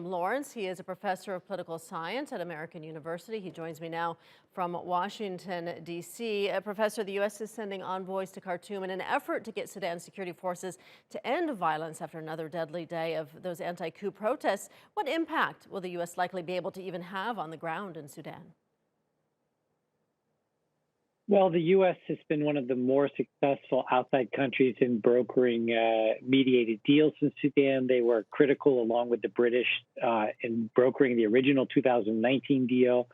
Lawrence. He is a professor of political science at American University. He joins me now from Washington, D.C. Professor, the U.S. is sending envoys to Khartoum in an effort to get Sudan's security forces to end violence after another deadly day of those anti-coup protests. What impact will the U.S. likely be able to even have on the ground in Sudan? Well, the U.S. has been one of the more successful outside countries in brokering mediated deals in Sudan. They were critical, along with the British, in brokering the original 2019 deal.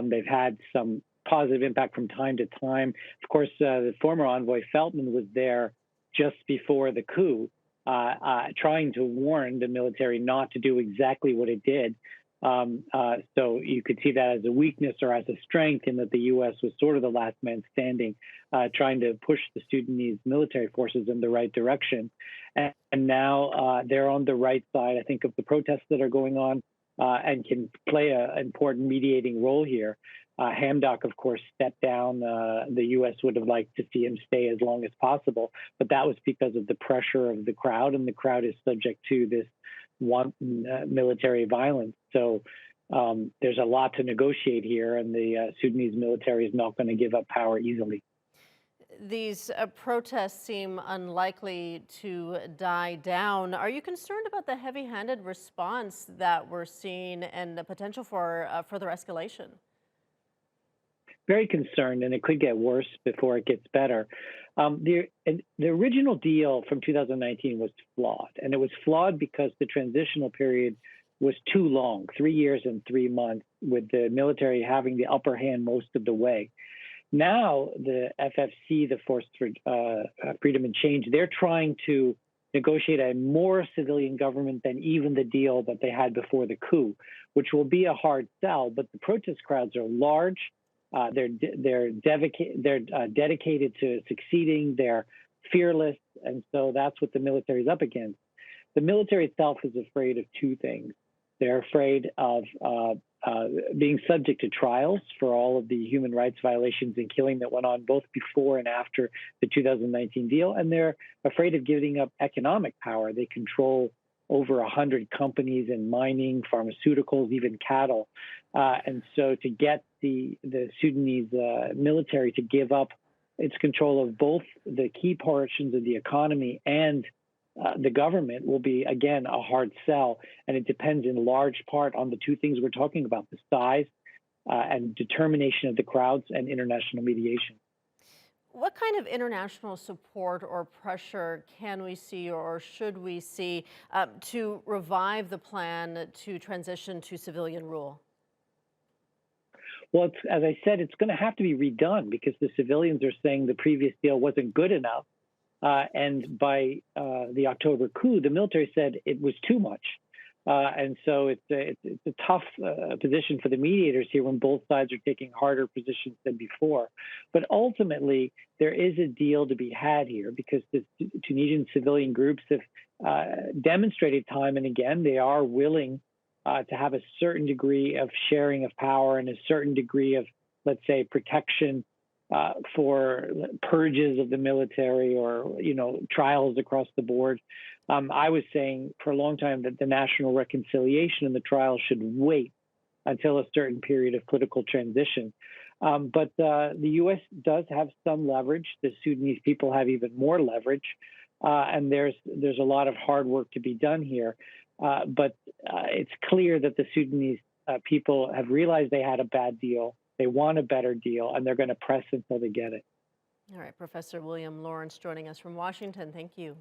They've had some positive impact from time to time. Of course, the former envoy Feltman was there just before the coup, trying to warn the military not to do exactly what it did. So you could see that as a weakness or as a strength, in that the U.S. was sort of the last man standing, trying to push the Sudanese military forces in the right direction. And now they're on the right side, I think, of the protests that are going on, and can play an important mediating role here. Hamdok, of course, stepped down. The U.S. would have liked to see him stay as long as possible, but that was because of the pressure of the crowd, and the crowd is subject to this wanton military violence. So there's a lot to negotiate here, and the Sudanese military is not going to give up power easily. These protests seem unlikely to die down. Are you concerned about the heavy-handed response that we're seeing and the potential for further escalation? Very concerned, and it could get worse before it gets better. The original deal from 2019 was flawed, and it was flawed because the transitional period was too long, 3 years and 3 months, with the military having the upper hand most of the way. Now, the FFC, the Force for Freedom and Change, they're trying to negotiate a more civilian government than even the deal that they had before the coup, which will be a hard sell. But the protest crowds are large. They're dedicated to succeeding. They're fearless, and so that's what the military is up against. The military itself is afraid of two things. They're afraid of being subject to trials for all of the human rights violations and killing that went on both before and after the 2019 deal, and they're afraid of giving up economic power. They control over 100 companies in mining, pharmaceuticals, even cattle. And so to get the Sudanese military to give up its control of both the key portions of the economy and the government will be, again, a hard sell. And it depends in large part on the two things we're talking about: the size and determination of the crowds and international mediation. What kind of international support or pressure can we see or should we see to revive the plan to transition to civilian rule? Well, as I said, it's going to have to be redone because the civilians are saying the previous deal wasn't good enough. And by the October coup, the military said it was too much. And so it's a tough position for the mediators here when both sides are taking harder positions than before. But ultimately, there is a deal to be had here because the Tunisian civilian groups have demonstrated time and again they are willing to have a certain degree of sharing of power and a certain degree of, let's say, protection for purges of the military or, trials across the board. I was saying for a long time that the national reconciliation and the trial should wait until a certain period of political transition. But the U.S. does have some leverage. The Sudanese people have even more leverage. And there's a lot of hard work to be done here. But it's clear that the Sudanese people have realized they had a bad deal. They want a better deal, and they're going to press until they get it. All right, Professor William Lawrence joining us from Washington. Thank you.